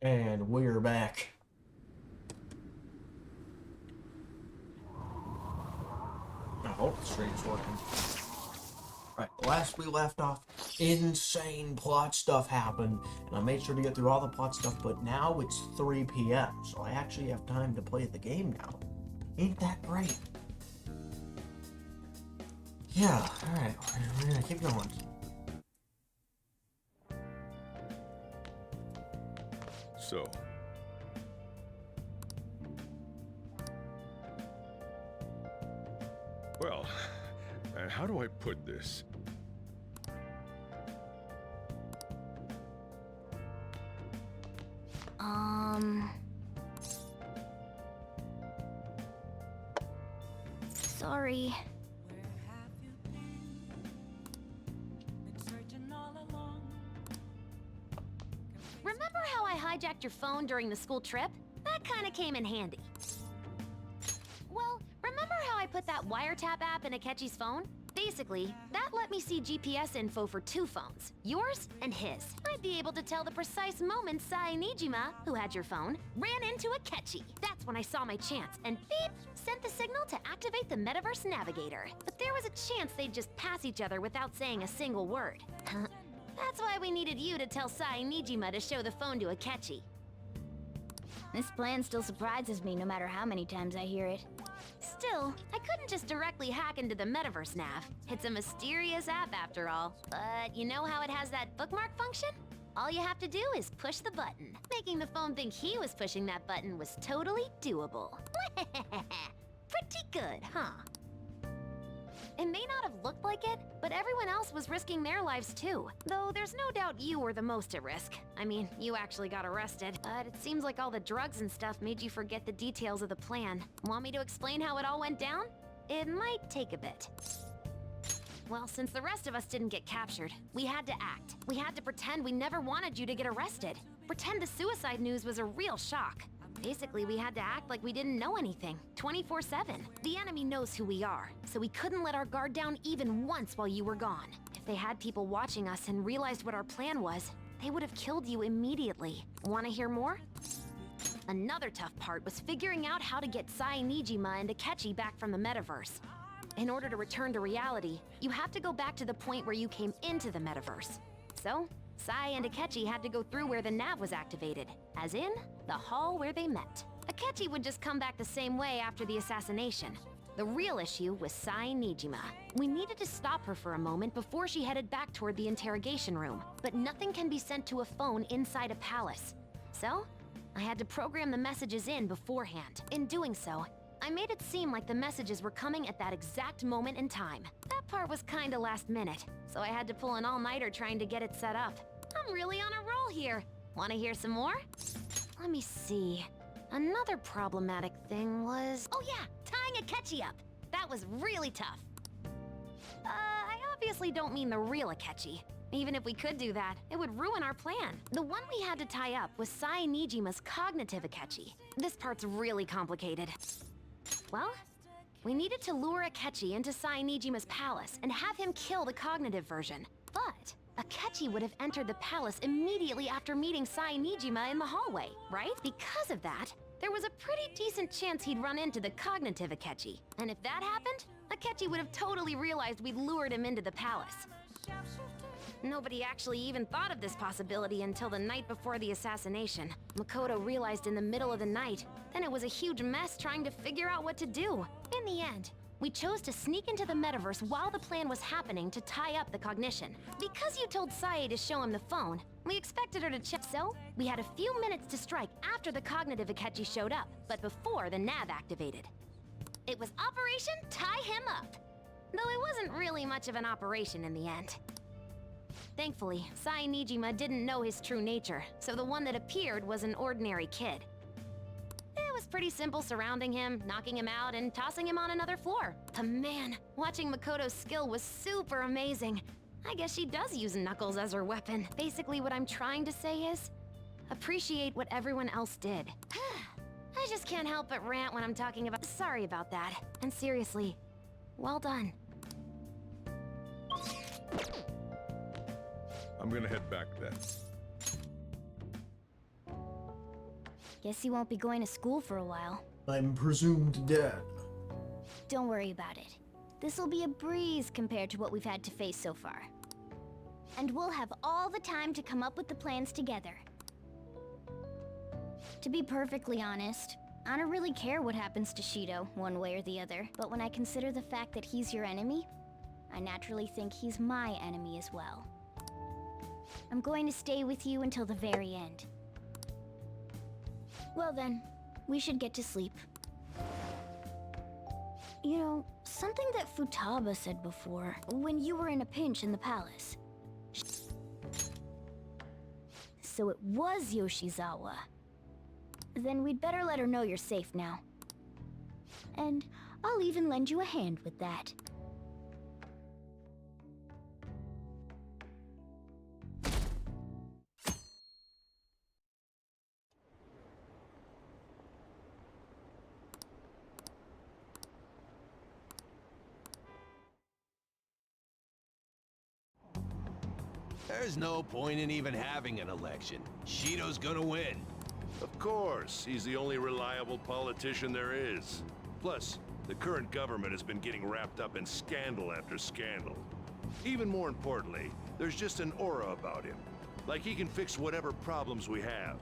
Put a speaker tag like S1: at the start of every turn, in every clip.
S1: And we're back. I hope the stream's working. Right, last we left off, insane plot stuff happened, and I made sure to get through all the plot stuff, but now it's 3 p.m., so I actually have time to play the game now. Ain't that great? Yeah, alright, we're gonna keep going.
S2: So, well, how do I put this?
S3: Sorry. Remember how I hijacked your phone during the school trip? That kinda came in handy. Well, remember how I put that wiretap app in Akechi's phone? Basically, that let me see GPS info for 2 phones, yours and his. I'd be able to tell the precise moment Sae Nijima, who had your phone, ran into Akechi. That's when I saw my chance, and beep, sent the signal to activate the Metaverse Navigator. But there was a chance they'd just pass each other without saying a single word. That's why we needed you to tell Sae Nijima to show the phone to Akechi.
S4: This plan still surprises me no matter how many times I hear it.
S3: Still, I couldn't just directly hack into the Metaverse Nav. It's a mysterious app after all. But you know how it has that bookmark function? All you have to do is push the button. Making the phone think he was pushing that button was totally doable. Pretty good, huh? It may not have looked like it, but everyone else was risking their lives too. Though there's no doubt you were the most at risk. I mean, you actually got arrested. But it seems like all the drugs and stuff made you forget the details of the plan. Want me to explain how it all went down? It might take a bit. Well, since the rest of us didn't get captured, we had to act. We had to pretend we never wanted you to get arrested. Pretend the suicide news was a real shock. Basically, we had to act like we didn't know anything, 24/7. The enemy knows who we are, so we couldn't let our guard down even once while you were gone. If they had people watching us and realized what our plan was, they would have killed you immediately. Want to hear more? Another tough part was figuring out how to get Sae Nijima and Akechi back from the metaverse. In order to return to reality, you have to go back to the point where you came into the metaverse. So, Sae and Akechi had to go through where the nav was activated, as in, the hall where they met. Akechi would just come back the same way after the assassination. The real issue was Sae Nijima. We needed to stop her for a moment before she headed back toward the interrogation room, but nothing can be sent to a phone inside a palace. So, I had to program the messages in beforehand. In doing so, I made it seem like the messages were coming at that exact moment in time. That part was kinda last minute, so I had to pull an all-nighter trying to get it set up. I'm really on a roll here. Wanna hear some more? Let me see. Another problematic thing was... Oh yeah, tying Akechi up. That was really tough. I obviously don't mean the real Akechi. Even if we could do that, it would ruin our plan. The one we had to tie up was Sae Nijima's cognitive Akechi. This part's really complicated. Well, we needed to lure Akechi into Sae Nijima's palace and have him kill the cognitive version. But Akechi would have entered the palace immediately after meeting Sae Nijima in the hallway, right? Because of that, there was a pretty decent chance he'd run into the cognitive Akechi. And if that happened, Akechi would have totally realized we'd lured him into the palace. Nobody actually even thought of this possibility until the night before the assassination. Makoto realized in the middle of the night. Then it was a huge mess trying to figure out what to do. In the end, we chose to sneak into the metaverse while the plan was happening to tie up the cognition. Because you told Sae to show him the phone, we expected her to check. So, we had a few minutes to strike after the cognitive Akechi showed up, but before the nav activated. It was Operation Tie Him Up. Though it wasn't really much of an operation in the end. Thankfully, Sae Nijima didn't know his true nature, so the one that appeared was an ordinary kid. It was pretty simple surrounding him, knocking him out, and tossing him on another floor. But man, watching Makoto's skill was super amazing. I guess she does use Knuckles as her weapon. Basically, what I'm trying to say is, appreciate what everyone else did. I just can't help but rant when I'm talking about— Sorry about that. And seriously, well done.
S2: I'm gonna head back then.
S4: Guess he won't be going to school for a while.
S1: I'm presumed dead.
S4: Don't worry about it. This'll be a breeze compared to what we've had to face so far. And we'll have all the time to come up with the plans together. To be perfectly honest, I don't really care what happens to Shido, one way or the other. But when I consider the fact that he's your enemy, I naturally think he's my enemy as well. I'm going to stay with you until the very end. Well then, we should get to sleep. You know, something that Futaba said before, when you were in a pinch in the palace. So it was Yoshizawa. Then we'd better let her know you're safe now. And I'll even lend you a hand with that.
S5: There's no point in even having an election. Shido's gonna win.
S2: Of course, he's the only reliable politician there is. Plus, the current government has been getting wrapped up in scandal after scandal. Even more importantly, there's just an aura about him. Like he can fix whatever problems we have.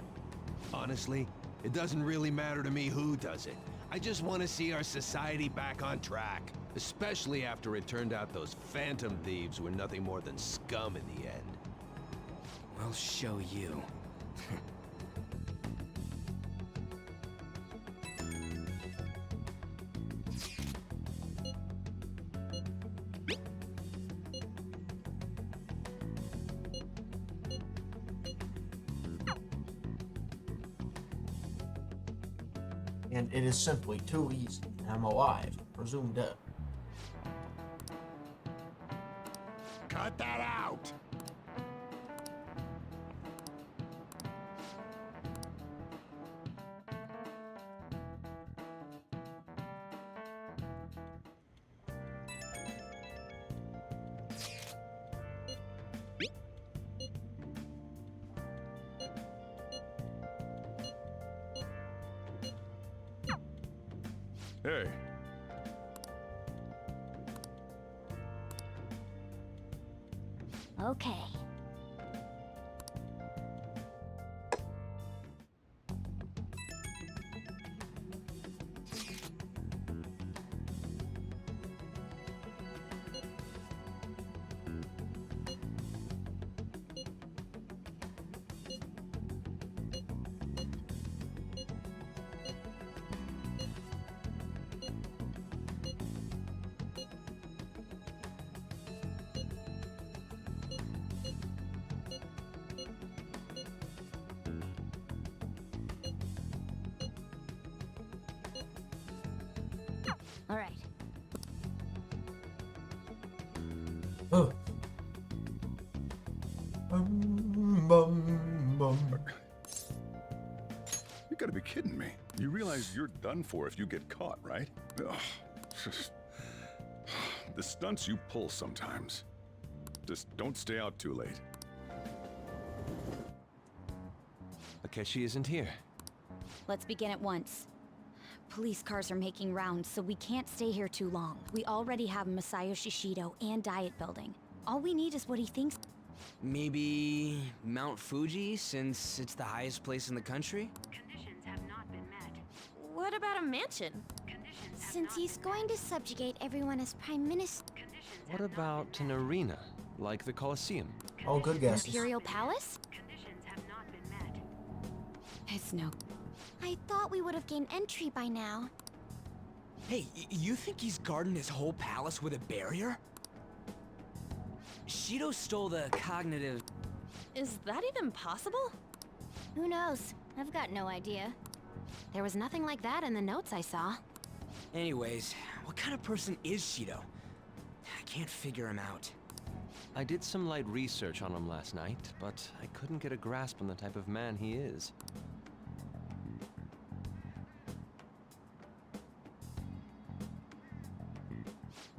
S5: Honestly, it doesn't really matter to me who does it. I just want to see our society back on track. Especially after it turned out those phantom thieves were nothing more than scum in the end.
S6: We'll show you.
S1: And it is simply too easy. I'm alive, presumed dead.
S5: Cut that out!
S2: Hey,
S4: Okay. All right.
S1: Oh. Bum.
S2: you gotta be kidding me. You realize you're done for if you get caught, right? Ugh. The stunts you pull sometimes. Just don't stay out too late.
S6: Akechi isn't here.
S4: Let's begin at once.
S7: Police cars are making rounds, so we can't stay here too long. We already have Masayoshi Shido and Diet Building. All we need is what he thinks.
S6: Maybe Mount Fuji, since it's the highest place in the country?
S3: Conditions have not been met.
S8: What about a mansion?
S4: Since he's going to subjugate everyone as prime minister.
S6: What about an arena, like the Colosseum?
S1: Oh, good guesses.
S7: Imperial Palace?
S3: Conditions have not been met.
S7: It's no.
S4: I thought we would have gained entry by now.
S9: Hey, you think he's guarding his whole palace with a barrier?
S6: Shido stole the cognitive...
S8: Is that even possible?
S4: Who knows? I've got no idea.
S7: There was nothing like that in the notes I saw.
S9: Anyways, what kind of person is Shido? I can't figure him out.
S6: I did some light research on him last night, but I couldn't get a grasp on the type of man he is.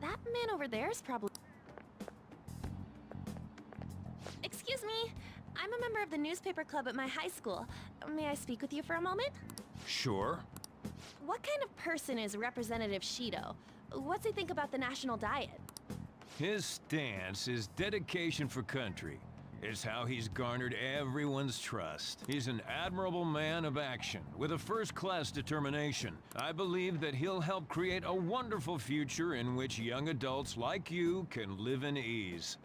S8: That man over there is probably... Excuse me. I'm a member of the newspaper club at my high school. May I speak with you for a moment?
S10: Sure.
S8: What kind of person is Representative Shido? What's he think about the national diet?
S10: His stance is dedication for country. It's how he's garnered everyone's trust. He's an admirable man of action, with a first-class determination. I believe that he'll help create a wonderful future in which young adults like you can live in ease.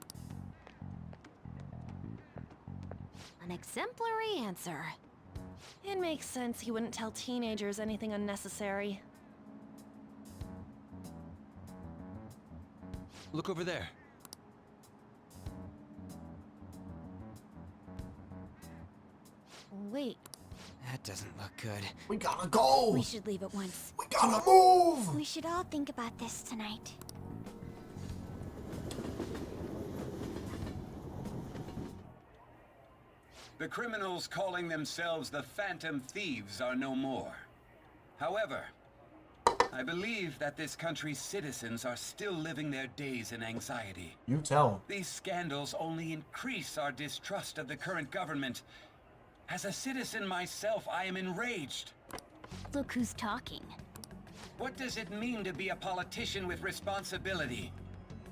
S8: An exemplary answer. It makes sense he wouldn't tell teenagers anything unnecessary.
S6: Look over there.
S8: Wait,
S9: That doesn't look good.
S1: We gotta go!
S4: We should leave at once.
S1: We gotta move!
S4: We should all think about this tonight.
S11: The criminals calling themselves the Phantom Thieves are no more. However, I believe that this country's citizens are still living their days in anxiety.
S1: You tell 'em.
S11: These scandals only increase our distrust of the current government. As a citizen myself, I am enraged.
S4: Look who's talking.
S11: What does it mean to be a politician with responsibility?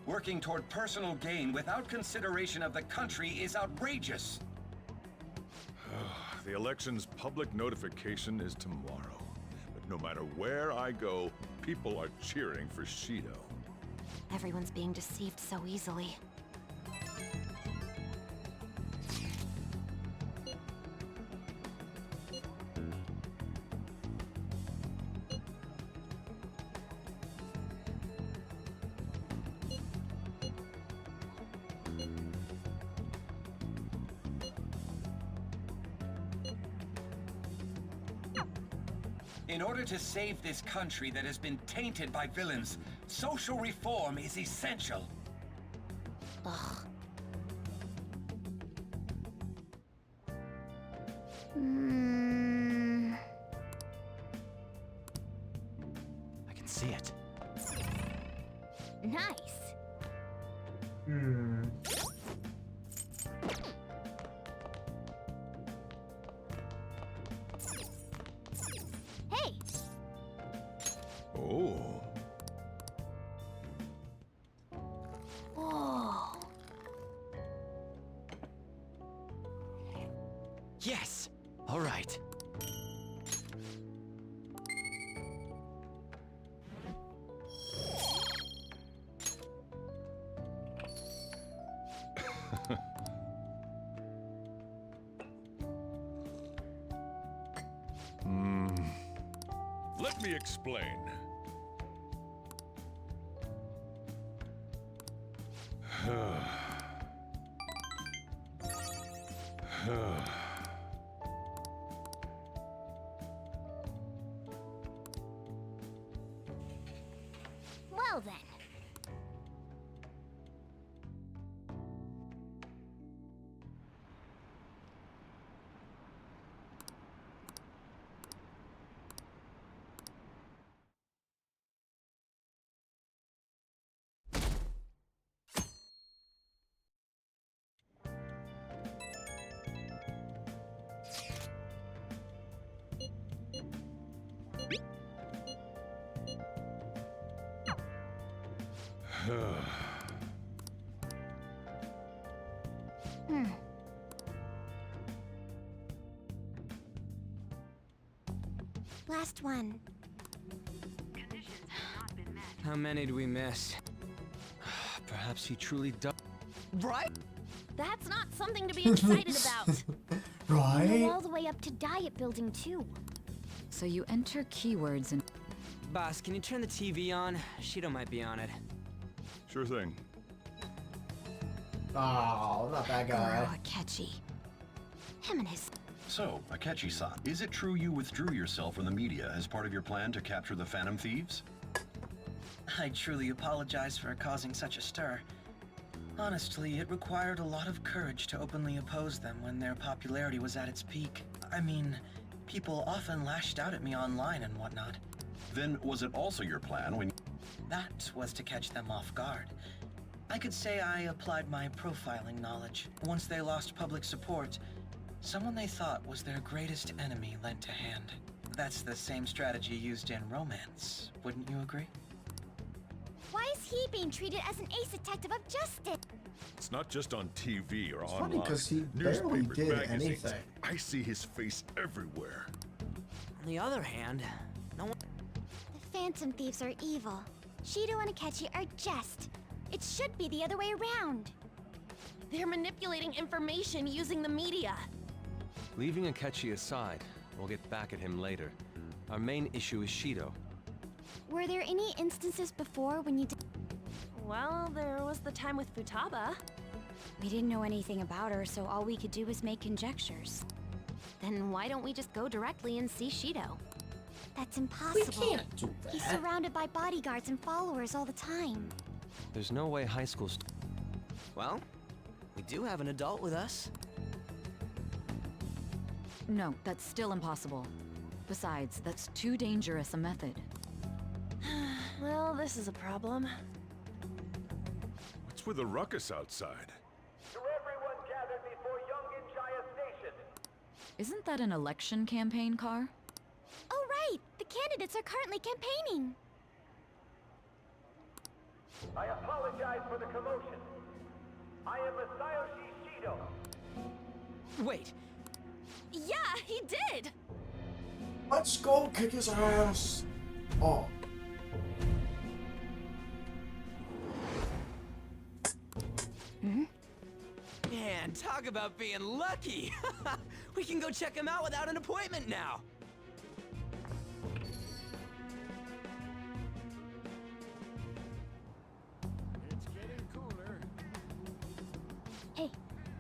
S11: Working toward personal gain without consideration of the country is outrageous.
S2: The election's public notification is tomorrow. But no matter where I go, people are cheering for Shido.
S8: everyone's being deceived so easily.
S11: In order to save this country that has been tainted by villains, social reform is essential.
S8: Ugh.
S6: I can see it.
S4: Nice. Hey,
S2: Oh.
S4: whoa.
S9: Yes!
S6: All right.
S2: Let me explain.
S4: Well then. Last one.
S9: How many do we miss?
S6: Perhaps he truly does.
S9: Right?
S8: That's not something to be excited about.
S4: Go
S1: Right?
S4: all the way up to Diet Building too.
S7: So you enter keywords and
S9: Boss, can you turn the TV on? Shido might be on it.
S2: Sure thing.
S1: Oh, not that guy.
S7: Akechi.
S8: Him and his...
S12: So, Akechi-san, is it true you withdrew yourself from the media as part of your plan to capture the Phantom Thieves?
S13: I truly apologize for causing such a stir. Honestly, it required a lot of courage to openly oppose them when their popularity was at its peak. I mean, people often lashed out at me online and whatnot.
S12: Then, was it also your plan when...
S13: That was to catch them off guard. I could say I applied my profiling knowledge. Once they lost public support, someone they thought was their greatest enemy lent a hand. That's the same strategy used in romance, wouldn't you agree?
S4: Why is he being treated as an ace detective of justice?
S2: It's not just on TV or
S1: It's
S2: online.
S1: funny 'cause he barely
S2: Newspapers,
S1: did
S2: magazines.
S1: anything.
S2: I see his face everywhere.
S9: On the other hand, no one...
S4: The Phantom Thieves are evil. Shido and Akechi are just. It should be the other way around.
S8: They're manipulating information using the media.
S6: Leaving Akechi aside, we'll get back at him later. Our main issue is Shido.
S4: Were there any instances before when you did?
S8: Well, there was the time with Futaba.
S7: We didn't know anything about her, so all we could do was make conjectures.
S3: Then why don't we just go directly and see Shido?
S4: That's impossible.
S1: We can't do that.
S4: He's surrounded by bodyguards and followers all the time.
S6: There's no way high school
S9: Well, we do have an adult with us.
S7: No, that's still impossible. Besides, that's too dangerous a method.
S8: Well, this is a problem.
S2: What's with the ruckus outside?
S14: To everyone gathered before Yongen-Jaya Station.
S7: Isn't that an election campaign car?
S4: Oh right, the candidates are currently campaigning.
S14: I apologize for the commotion. I am Masayoshi Shido.
S8: Wait. Yeah, he did!
S1: Let's go kick his ass. Oh.
S9: Man, talk about being lucky! We can go check him out without an appointment now!
S10: It's getting cooler.
S4: Hey,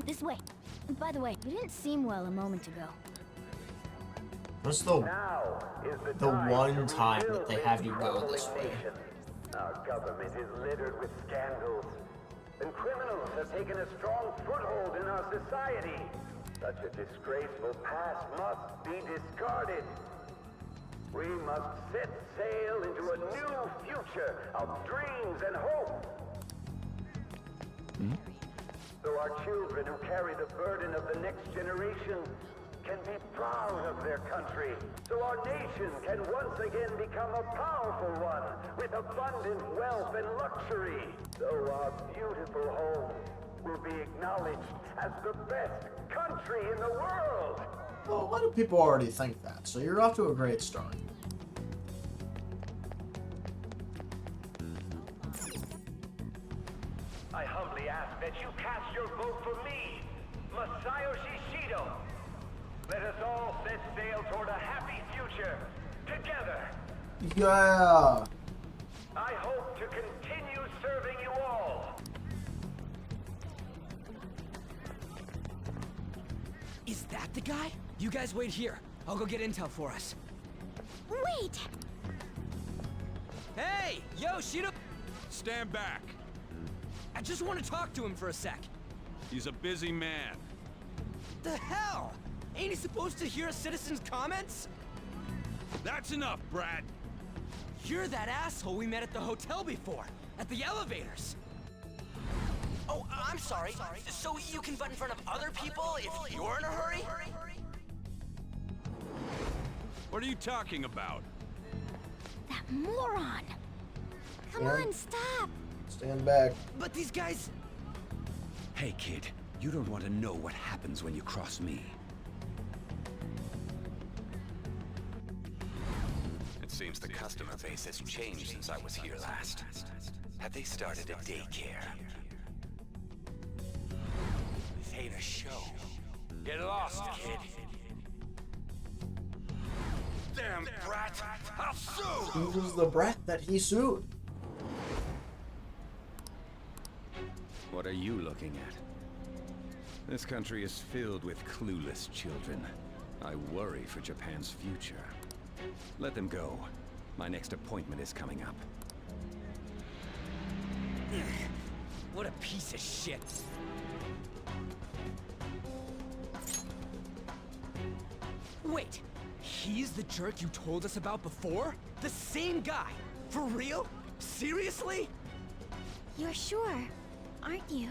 S4: this way. By the way, you didn't seem well a moment ago.
S1: What's the
S14: Now is
S1: the
S14: time
S1: one
S14: to
S1: time
S14: rebuild
S1: that they have you go this
S14: crumbling
S1: way?
S14: nation. Our government is littered with scandals, and criminals have taken a strong foothold in our society. Such a disgraceful past must be discarded. We must set sail into a new future of dreams and hope. So our children who carry the burden of the next generation can be proud of their country. So our nation can once again become a powerful one with abundant wealth and luxury. So our beautiful home will be acknowledged as the best country in the world.
S1: Well, a lot of people already think that, so you're off to a great start.
S14: I humbly ask that you cast your vote for me, Masayoshi Shido. Let us all set sail toward a happy future, together.
S1: Yeah.
S14: I hope to continue serving you all.
S9: Is that the guy? You guys wait here. I'll go get intel for us.
S4: Wait!
S9: Hey! Yo, Shido!
S10: Stand back.
S9: I just want to talk to him for a sec.
S10: He's a busy man.
S9: The hell? Ain't he supposed to hear a citizen's comments?
S10: That's enough, Brad.
S9: You're that asshole we met at the hotel before, at the elevators. Oh, I'm sorry. So you can butt in front of other people if you're in a hurry?
S10: What are you talking about?
S4: That moron! Come
S1: Yeah.
S4: on, stop!
S1: Stand back.
S9: But these guys...
S11: Hey, kid. You don't want to know what happens when you cross me.
S15: It seems the customer base has changed since I was here last. Have they started a daycare? This ain't a show. Get lost, kid. Damn brat! I'll sue!
S1: He was the brat that he sued.
S11: What are you looking at? This country is filled with clueless children. I worry for Japan's future. Let them go. My next appointment is coming up.
S9: What a piece of shit. Wait, he's the jerk you told us about before? The same guy? For real? Seriously?
S4: You're sure, aren't you?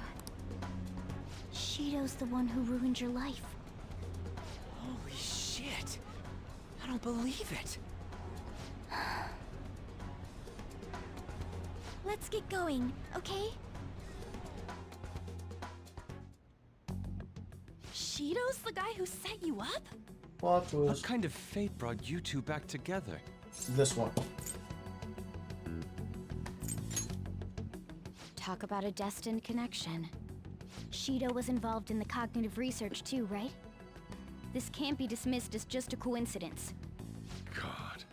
S4: Shido's the one who ruined your life.
S9: Holy shit. I don't believe it.
S4: Let's get going, okay?
S8: Shido's the guy who set you up?
S1: Plot
S6: What
S1: twist.
S6: kind of fate brought you two back together?
S1: This one.
S4: Talk about a destined connection. Shido was involved in the cognitive research too, right? This can't be dismissed as just a coincidence.
S16: God,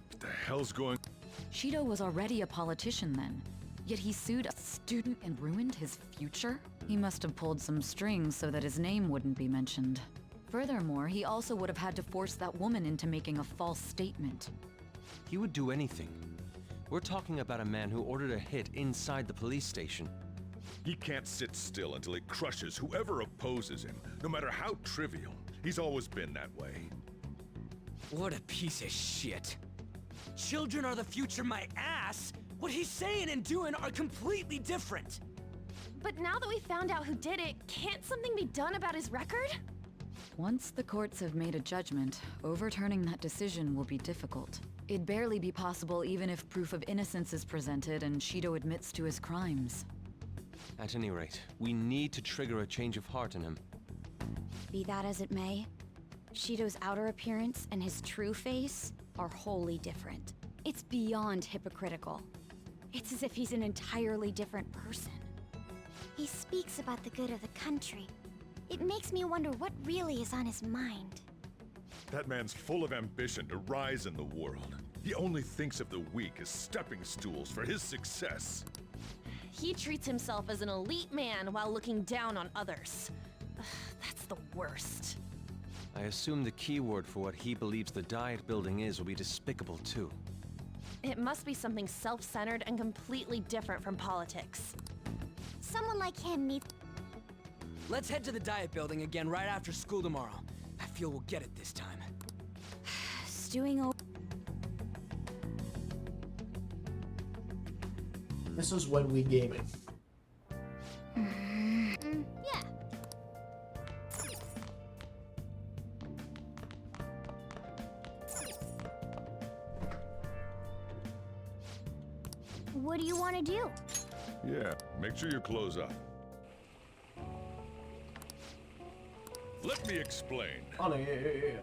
S16: what the hell's going...
S7: Shido was already a politician then, yet he sued a student and ruined his future? He must have pulled some strings so that his name wouldn't be mentioned. Furthermore, he also would have had to force that woman into making a false statement.
S6: He would do anything. We're talking about a man who ordered a hit inside the police station.
S16: He can't sit still until he crushes whoever opposes him, no matter how trivial. He's always been that way.
S9: What a piece of shit. Children are the future, my ass! What he's saying and doing are completely different!
S8: But now that we found out who did it, can't something be done about his record?
S7: Once the courts have made a judgment, overturning that decision will be difficult. It'd barely be possible even if proof of innocence is presented and Shido admits to his crimes.
S6: At any rate, we need to trigger a change of heart in him.
S4: Be that as it may, Shido's outer appearance and his true face are wholly different. It's beyond hypocritical. It's as if he's an entirely different person. He speaks about the good of the country. It makes me wonder what really is on his mind.
S16: That man's full of ambition to rise in the world. He only thinks of the weak as stepping stools for his success.
S8: He treats himself as an elite man while looking down on others. Ugh, that's the worst.
S6: I assume the key word for what he believes the Diet Building is will be despicable too.
S8: It must be something self-centered and completely different from politics.
S4: Someone like him needs...
S9: Let's head to the Diet Building again right after school tomorrow. I feel we'll get it this time.
S4: Stewing over...
S1: This is when we gaming.
S4: Yeah. What do you want to do?
S16: Yeah, make sure your clothes up. Let me explain.
S1: Oh no, yeah.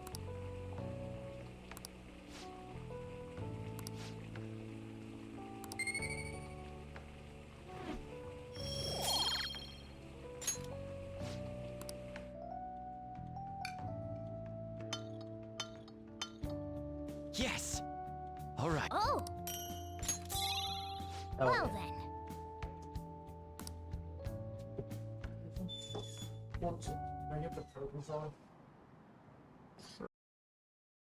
S9: Yes! All right.
S4: Oh! Well then.
S1: Can I get the curtains on? Sure.